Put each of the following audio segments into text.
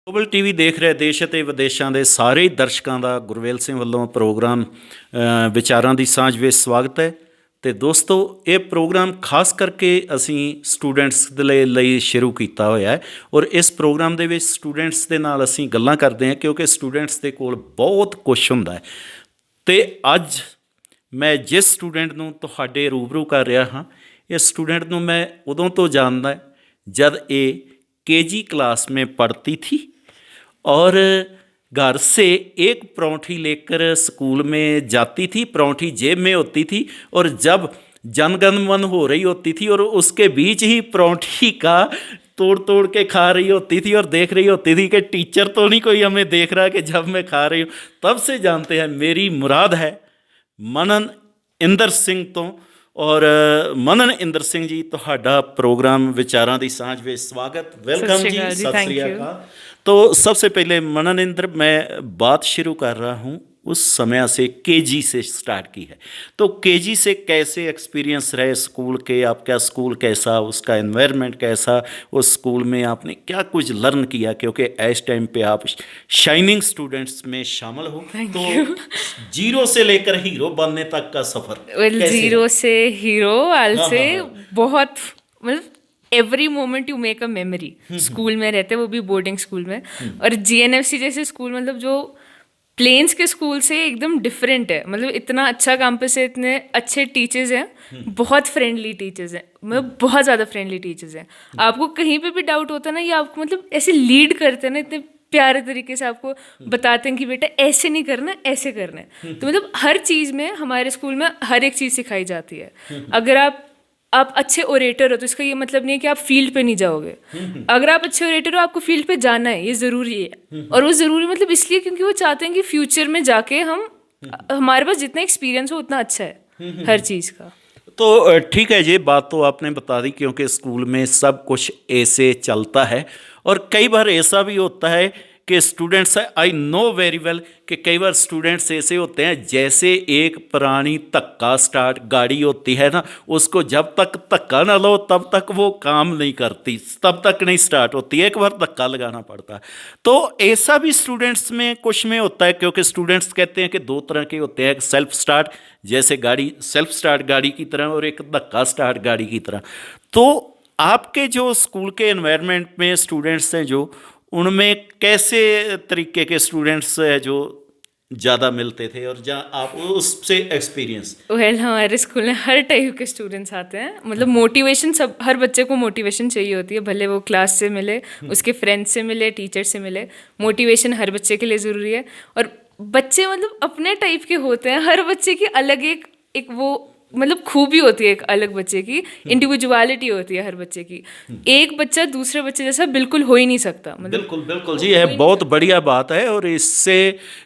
Global TV ਦੇਖ ਰਹੇ ਦੇਸ਼ ਅਤੇ ਵਿਦੇਸ਼ਾਂ ਦੇ ਸਾਰੇ ਹੀ ਦਰਸ਼ਕਾਂ ਦਾ ਗੁਰਵੇਲ ਸਿੰਘ ਵੱਲੋਂ ਪ੍ਰੋਗਰਾਮ ਵਿਚਾਰਾਂ ਦੀ ਸਾਂਝ ਵਿੱਚ ਸਵਾਗਤ ਹੈ। ਤੇ ਦੋਸਤੋ, ਇਹ ਪ੍ਰੋਗਰਾਮ ਖਾਸ ਕਰਕੇ ਅਸੀਂ ਸਟੂਡੈਂਟਸ ਦੇ ਲਈ ਸ਼ੁਰੂ ਕੀਤਾ ਹੋਇਆ ਹੈ ਔਰ ਇਸ ਪ੍ਰੋਗਰਾਮ ਦੇ ਵਿੱਚ ਸਟੂਡੈਂਟਸ ਦੇ ਨਾਲ ਅਸੀਂ ਗੱਲਾਂ ਕਰਦੇ ਹਾਂ ਕਿਉਂਕਿ ਸਟੂਡੈਂਟਸ ਦੇ ਕੋਲ ਬਹੁਤ ਕੁਛ ਹੁੰਦਾ ਹੈ। ਤੇ ਅੱਜ ਮੈਂ ਜਿਸ ਸਟੂਡੈਂਟ ਨੂੰ ਤੁਹਾਡੇ ਰੂਬਰੂ ਕਰ ਰਿਹਾ ਹਾਂ, ਇਸ ਸਟੂडेंट ਨੂੰ मैं उदों तो जानता जब ये केजी क्लास में पढ़ती थी और घर से एक परौंठी लेकर स्कूल में जाती थी। परौंठी जेब में होती थी और जब जनगण मन हो रही होती थी और उसके बीच ही परौंठी का तोड़ तोड़ के खा रही होती थी और देख रही होती थी कि टीचर तो नहीं कोई हमें देख रहा कि जब मैं खा रही हूँ। तब से जानते हैं मेरी मुराद है मनन इंदर सिंह तो। और मनन इंदर सिंह जी, ਤੁਹਾਡਾ प्रोग्राम विचारां दी सांझ ਵਿੱਚ स्वागत, वेलकम जी, सत श्री अकाल। तो सबसे पहले मनन इंदर, मैं बात शुरू कर रहा हूँ उस समय से केजी से स्टार्ट की है। तो केजी से कैसे एक्सपीरियंस रहे स्कूल के, आपका स्कूल कैसा, उसका एनवायरनमेंट कैसा, उस स्कूल में आपने क्या कुछ लर्न किया, क्योंकि इस टाइम पे आप शाइनिंग स्टूडेंट्स में शामिल हो। तो जीरो से लेकर हीरो बनने तक का सफ़र जीरो से हीरो आल से बहुत मतलब every moment you make a memory. School में रहते, वो भी बोर्डिंग स्कूल में, और जीएनएफसी जैसे स्कूल मतलब जो प्लेन्स के स्कूल से एकदम डिफरेंट है। मतलब इतना अच्छा कैंपस है, इतने अच्छे टीचर्स हैं, बहुत फ्रेंडली टीचर्स हैं, मतलब बहुत ज़्यादा फ्रेंडली टीचर्स हैं। आपको कहीं पे भी डाउट होता है ना, ये आपको मतलब ऐसे लीड करते हैं ना, इतने प्यारे तरीके से आपको बताते हैं कि बेटा ऐसे नहीं करना, ऐसे करना है। तो मतलब हर चीज़ में हमारे स्कूल में हर एक चीज़ सिखाई जाती है। अगर आप अच्छे ओरेटर हो तो इसका ये मतलब नहीं है कि आप फील्ड पे नहीं जाओगे। अगर आप अच्छे ओरेटर हो, आपको फील्ड पे जाना है, ये ज़रूरी है। और वो ज़रूरी मतलब इसलिए क्योंकि वो चाहते हैं कि फ्यूचर में जाके हमारे पास जितना एक्सपीरियंस हो उतना अच्छा है हर चीज़ का। तो ठीक है, ये बात तो आपने बता दी, क्योंकि स्कूल में सब कुछ ऐसे चलता है और कई बार ऐसा भी होता है कि students, I know very well कि कई बार स्टूडेंट्स ऐसे होते हैं जैसे एक पुरानी धक्का स्टार्ट गाड़ी होती है ना, उसको जब तक धक्का ना लो तब तक वो काम नहीं करती, तब तक नहीं स्टार्ट होती, एक बार धक्का लगाना पड़ता है। तो ऐसा भी स्टूडेंट्स में कुछ में होता है, क्योंकि स्टूडेंट्स कहते हैं कि दो तरह के होते हैं, एक सेल्फ स्टार्ट जैसे गाड़ी सेल्फ स्टार्ट गाड़ी की तरह और एक धक्का स्टार्ट गाड़ी की तरह। तो आपके जो स्कूल के एनवायरनमेंट में स्टूडेंट्स हैं, जो उनमें कैसे तरीके के स्टूडेंट्स हैं जो ज़्यादा मिलते थे और जहाँ आप उससे एक्सपीरियंस? हमारे स्कूल में हर टाइप के स्टूडेंट्स आते हैं। मतलब मोटिवेशन, सब हर बच्चे को मोटिवेशन चाहिए होती है, भले वो क्लास से मिले, उसके फ्रेंड्स से मिले, टीचर से मिले। मोटिवेशन हर बच्चे के लिए ज़रूरी है। और बच्चे मतलब अपने टाइप के होते हैं, हर बच्चे की अलग एक वो मतलब खूबी होती है, एक अलग बच्चे की इंडिविजुअलिटी होती है हर बच्चे की। एक बच्चा दूसरे बच्चे जैसा बिल्कुल हो ही नहीं सकता। मतलब बिल्कुल बिल्कुल जी, यह बहुत बढ़िया बात है। और इससे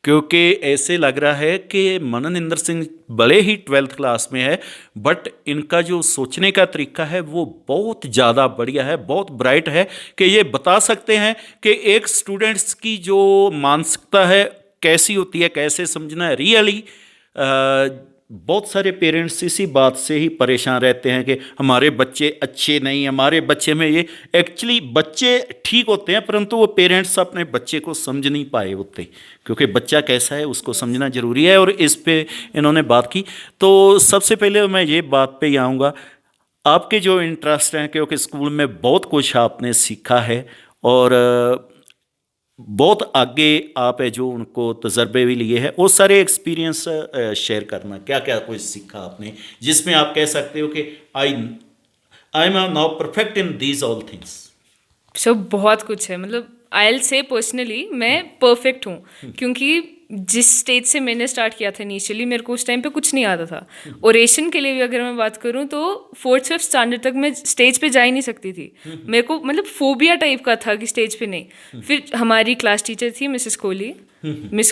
क्योंकि ऐसे लग रहा है कि मनन इंदर सिंह भले ही 12th क्लास में है, बट इनका जो सोचने का तरीका है वो बहुत ज़्यादा बढ़िया है, बहुत ब्राइट है, कि ये बता सकते हैं कि एक स्टूडेंट्स की जो मानसिकता है कैसी होती है, कैसे समझना है। रियली बहुत सारे पेरेंट्स इसी बात से ही परेशान रहते हैं कि हमारे बच्चे अच्छे नहीं, हमारे बच्चे में ये, एक्चुअली बच्चे ठीक होते हैं परंतु वो पेरेंट्स अपने बच्चे को समझ नहीं पाए होते, क्योंकि बच्चा कैसा है उसको समझना ज़रूरी है। और इस पे इन्होंने बात की। तो सबसे पहले मैं ये बात पे ही आऊँगा, आपके जो इंटरेस्ट हैं, क्योंकि स्कूल में बहुत कुछ आपने सीखा है और बहुत आगे आप है जो उनको तजर्बे भी लिए हैं, वो सारे एक्सपीरियंस शेयर करना, क्या क्या कुछ सीखा आपने जिसमें आप कह सकते हो कि I am now perfect in these all things? सब बहुत कुछ है। मतलब आई विल से पर्सनली मैं परफेक्ट हूँ, क्योंकि जिस स्टेज से मैंने स्टार्ट किया था इनिशियली, मेरे को उस टाइम पे कुछ नहीं आता था। ओरेशन के लिए भी अगर मैं बात करूँ तो 4th 5th स्टैंडर्ड तक मैं स्टेज पे जा ही नहीं सकती थी। मेरे को मतलब फोबिया टाइप का था कि स्टेज पे नहीं। फिर हमारी क्लास टीचर थी मिस कोहली मिस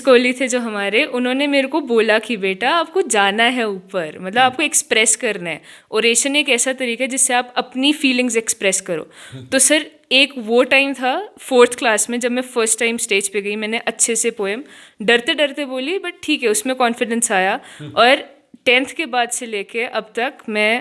कोहली थे जो हमारे, उन्होंने मेरे को बोला कि बेटा आपको जाना है ऊपर, मतलब आपको एक्सप्रेस करना है। ओरेशन एक ऐसा तरीका है जिससे आप अपनी फीलिंग्स एक्सप्रेस करो। तो सर एक वो टाइम था 4th क्लास में, जब मैं फर्स्ट टाइम स्टेज पे गई, मैंने अच्छे से पोएम डरते डरते बोली, बट ठीक है उसमें कॉन्फिडेंस आया। और 10th के बाद से लेके अब तक मैं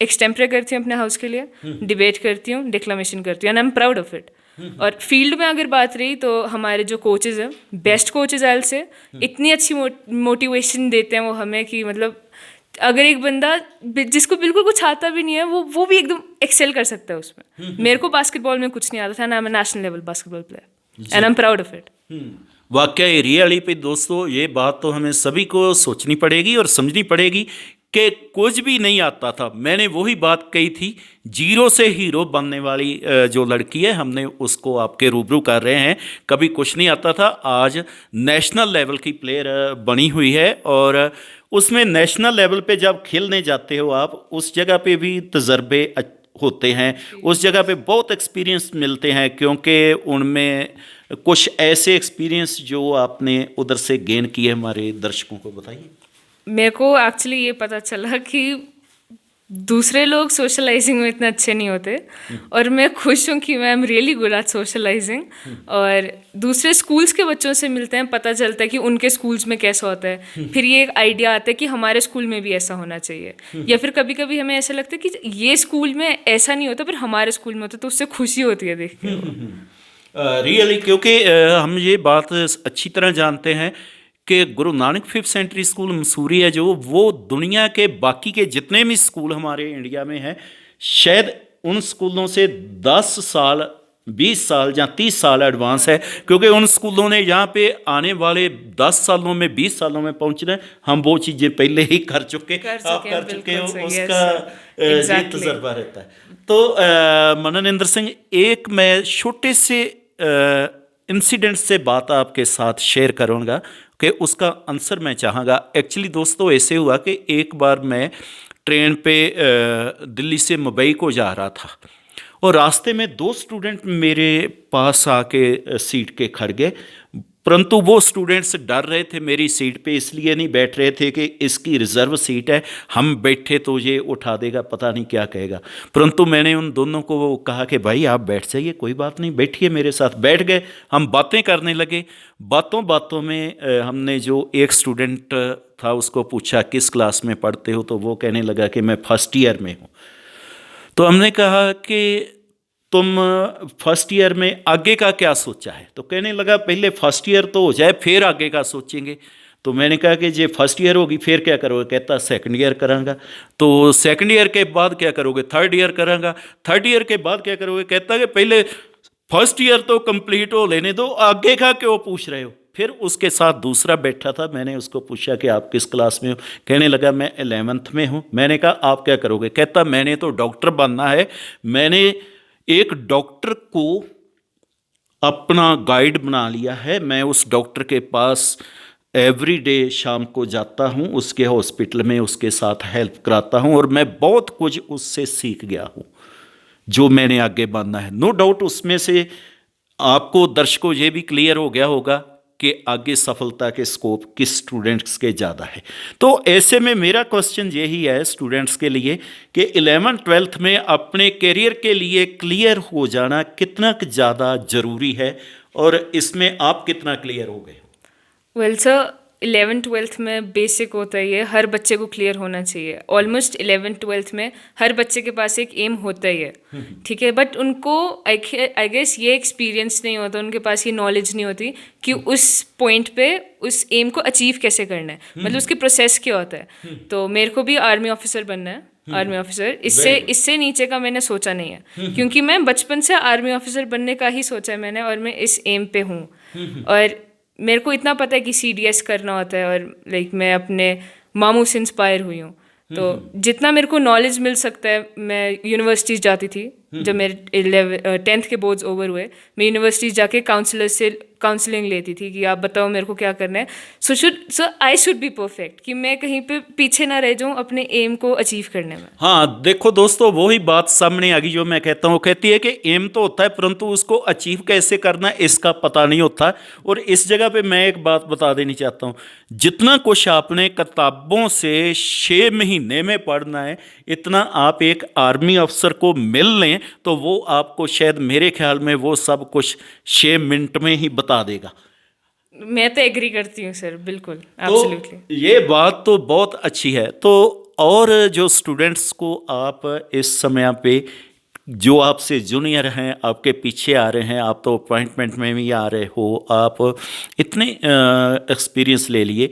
एक्सटेम्परे करती हूँ अपने हाउस के लिए, डिबेट करती हूँ, डिक्लामेशन करती हूँ, and I am proud of it. और फील्ड में अगर बात रही तो हमारे जो कोचेज़ हैं, बेस्ट कोचेज़ आयल से इतनी अच्छी मोटिवेशन देते हैं वो हमें कि मतलब अगर एक बंदा जिसको बिल्कुल कुछ आता भी नहीं है वो भी एकदम एक्सेल कर सकता है उसमें। मेरे को बास्केटबॉल में कुछ नहीं आता था ना, मैं national level basketball player and I am proud of it. वाकई रियली पे दोस्तों ये बात तो हमें सभी को सोचनी पड़ेगी और समझनी पड़ेगी कि कुछ भी नहीं आता था। मैंने वही बात कही थी, जीरो से हीरो बनने वाली जो लड़की है, हमने उसको आपके रूबरू कर रहे हैं। कभी कुछ नहीं आता था, आज नेशनल लेवल की प्लेयर बनी हुई है। और उसमें नेशनल लेवल पे जब खेलने जाते हो आप, उस जगह पे भी तजर्बे होते हैं, उस जगह पे बहुत एक्सपीरियंस मिलते हैं, क्योंकि उनमें कुछ ऐसे एक्सपीरियंस जो आपने उधर से गेन किए, हमारे दर्शकों को बताइए। मेरे को एक्चुअली ये पता चला कि दूसरे लोग सोशलाइजिंग में इतने अच्छे नहीं होते और मैं खुश हूँ कि मैं am really good at socialising. और दूसरे स्कूल्स के बच्चों से मिलते हैं, पता चलता है कि उनके स्कूल्स में कैसा होता है, फिर ये एक आइडिया आता है कि हमारे स्कूल में भी ऐसा होना चाहिए। या फिर कभी कभी हमें ऐसा लगता है कि ये स्कूल में ऐसा नहीं होता पर हमारे स्कूल में होता है, तो उससे खुशी होती है देख के। रियली क्योंकि हम ये बात अच्छी तरह जानते हैं कि Guru Nanak 5th century school Mussoorie है जो, वो दुनिया के बाकी के जितने भी स्कूल हमारे इंडिया में हैं, शायद उन स्कूलों से 10 साल 20 साल या 30 साल एडवांस है। क्योंकि उन स्कूलों ने यहाँ पे आने वाले 10 सालों में 20 सालों में पहुँचना है, हम वो चीज़ें पहले ही कर चुके आप कर चुके हो, उसका ये तजर्बा रहता है। तो मननिंदर सिंह, एक मैं छोटे से इंसिडेंट से बात आपके साथ शेयर करूँगा कि उसका आंसर मैं चाहूँगा। एक्चुअली दोस्तों ऐसे हुआ कि एक बार मैं ट्रेन पे दिल्ली से मुंबई को जा रहा था और रास्ते में 2 स्टूडेंट मेरे पास आके सीट के खड़ गए, परंतु वो स्टूडेंट्स डर रहे थे मेरी सीट पे, इसलिए नहीं बैठ रहे थे कि इसकी रिज़र्व सीट है, हम बैठे तो ये उठा देगा, पता नहीं क्या कहेगा। परंतु मैंने उन दोनों को वो कहा कि भाई आप बैठ जाइए, कोई बात नहीं, बैठिए मेरे साथ। बैठ गए, हम बातें करने लगे। बातों बातों में हमने जो एक स्टूडेंट था उसको पूछा किस क्लास में पढ़ते हो, तो वो कहने लगा कि मैं फर्स्ट ईयर में हूँ। तो हमने कहा कि तुम फर्स्ट ईयर में आगे का क्या सोचा है? तो कहने लगा पहले फर्स्ट ईयर तो हो जाए फिर आगे का सोचेंगे। तो मैंने कहा कि जे फर्स्ट ईयर होगी फिर क्या करोगे? कहता सेकंड ईयर करांगा। तो सेकंड ईयर के बाद क्या करोगे? थर्ड ईयर करांगा। थर्ड ईयर के बाद क्या करोगे? कहता कि पहले फर्स्ट ईयर तो कंप्लीट हो लेने दो, आगे का क्यों पूछ रहे हो? फिर उसके साथ दूसरा बैठा था, मैंने उसको पूछा कि आप किस क्लास में हो? कहने लगा मैं 11th में हूँ। मैंने कहा आप क्या करोगे? कहता मैंने तो डॉक्टर बनना है, मैंने एक डॉक्टर को अपना गाइड बना लिया है, मैं उस डॉक्टर के पास एवरी डे शाम को जाता हूँ, उसके हॉस्पिटल में उसके साथ हेल्प कराता हूँ और मैं बहुत कुछ उससे सीख गया हूँ जो मैंने आगे बनना है। नो डाउट उसमें से आपको दर्शकों ये भी क्लियर हो गया होगा कि आगे सफलता के स्कोप किस स्टूडेंट्स के ज़्यादा है। तो ऐसे में मेरा क्वेश्चन यही है स्टूडेंट्स के लिए कि 11th-12th में अपने करियर के लिए क्लियर हो जाना कितना ज़्यादा ज़रूरी है और इसमें आप कितना क्लियर हो गए? वेल सर, 11th-12th में बेसिक होता ही है, हर बच्चे को क्लियर होना चाहिए। ऑलमोस्ट 11th-12th में हर बच्चे के पास एक एम होता ही है, ठीक है, बट उनको आई गेस ये एक्सपीरियंस नहीं होता, उनके पास ये नॉलेज नहीं होती कि उस पॉइंट पे उस एम को अचीव कैसे करना है, मतलब उसकी प्रोसेस क्या होता है। तो मेरे को भी आर्मी ऑफिसर बनना है, आर्मी ऑफिसर, इससे नीचे का मैंने सोचा नहीं है, क्योंकि मैं बचपन से आर्मी ऑफिसर बनने का ही सोचा है मैंने और मैं इस एम पे हूँ। और मेरे को इतना पता है कि CDS करना होता है और लाइक मैं अपने मामू से इंस्पायर हुई हूँ। तो जितना मेरे को नॉलेज मिल सकता है, मैं यूनिवर्सिटीज़ जाती थी जब मेरे 10th के बोर्ड्स ओवर हुए, मैं यूनिवर्सिटीज़ जाके काउंसलर से काउंसलिंग लेती थी कि आप बताओ मेरे को क्या करना है। सो आई शुड बी परफेक्ट, कि मैं कहीं पे पीछे ना रह जाऊँ अपने एम को अचीव करने में। हाँ देखो दोस्तों, वही बात सामने आ गई जो मैं कहता हूँ। कहती है कि एम तो होता है परंतु उसको अचीव कैसे करना है इसका पता नहीं होता। और इस जगह पे मैं एक बात बता देनी चाहता हूँ, जितना कुछ आपने किताबों से 6 महीने में पढ़ना है, इतना आप एक आर्मी अफसर को मिल लें तो वो आपको शायद मेरे ख्याल में वो सब कुछ 6 मिनट में ही बता देगा। मैं तो एग्री करती हूँ सर, बिल्कुल, तो एब्सोल्युटली। ये बात तो बहुत अच्छी है। तो और जो स्टूडेंट्स को आप इस समय पे जो आपसे जूनियर हैं, आपके पीछे आ रहे हैं, आप तो अपॉइंटमेंट में भी आ रहे हो, आप इतने एक्सपीरियंस ले लिए,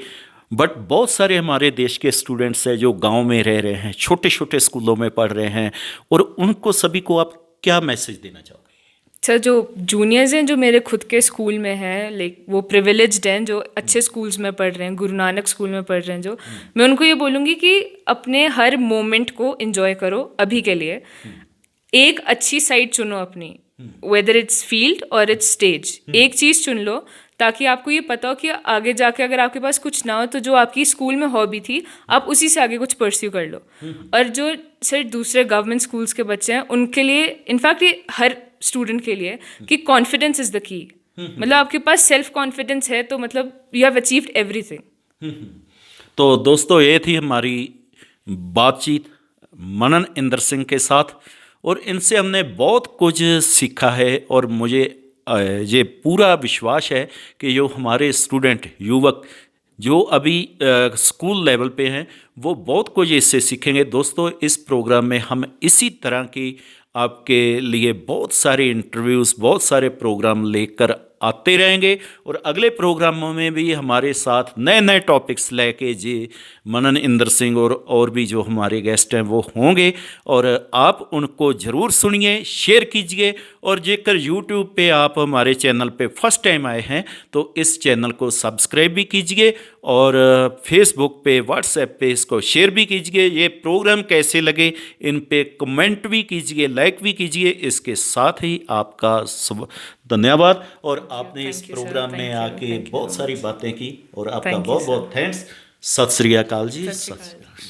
बट बहुत सारे हमारे देश के स्टूडेंट्स हैं जो गांव में रह रहे हैं, छोटे छोटे स्कूलों में पढ़ रहे हैं, और उनको सभी को आप क्या मैसेज देना चाहोगे? सर, जो जूनियर्स हैं जो मेरे खुद के स्कूल में हैं, लाइक वो प्रिविलेज्ड हैं जो अच्छे स्कूल्स में पढ़ रहे हैं, गुरु नानक स्कूल में पढ़ रहे हैं जो, मैं उनको ये बोलूँगी कि अपने हर मोमेंट को एंजॉय करो अभी के लिए। एक अच्छी साइड चुनो अपनी, वेदर इट्स फील्ड और इट्स स्टेज, एक चीज़ चुन लो ताकि आपको ये पता हो कि आगे जाके अगर आपके पास कुछ ना हो तो जो आपकी स्कूल में हॉबी थी आप उसी से आगे कुछ परस्यू कर लो। और जो सर दूसरे गवर्नमेंट स्कूल्स के बच्चे हैं उनके लिए, इनफैक्ट ये हर स्टूडेंट के लिए, कि कॉन्फिडेंस इज़ द की। मतलब आपके पास सेल्फ कॉन्फिडेंस है तो मतलब यू हैव अचीव्ड एवरीथिंग। तो दोस्तों, ये थी हमारी बातचीत मनन इंदर सिंह के साथ, और इनसे हमने बहुत कुछ सीखा है, और मुझे ये पूरा विश्वास है कि जो हमारे स्टूडेंट युवक जो अभी स्कूल लेवल पे हैं वो बहुत कुछ इससे सीखेंगे। दोस्तों, इस प्रोग्राम में हम इसी तरह की आपके लिए बहुत सारे इंटरव्यूज़, बहुत सारे प्रोग्राम लेकर आते रहेंगे, और अगले प्रोग्रामों में भी हमारे साथ नए नए टॉपिक्स लेके जी मनन इंदर सिंह और भी जो हमारे गेस्ट हैं वो होंगे, और आप उनको ज़रूर सुनिए, शेयर कीजिए, और जेकर यूट्यूब पे आप हमारे चैनल पे फर्स्ट टाइम आए हैं तो इस चैनल को सब्सक्राइब भी कीजिए, और फेसबुक पे, व्हाट्सएप पे इसको शेयर भी कीजिए। ये प्रोग्राम कैसे लगे इन पे कमेंट भी कीजिए, लाइक भी कीजिए। इसके साथ ही आपका धन्यवाद, और आपने इस प्रोग्राम में आके बहुत सारी बातें की, और आपका बहुत बहुत थैंक्स। सत श्री अकाल जी। सत श्री अकाल।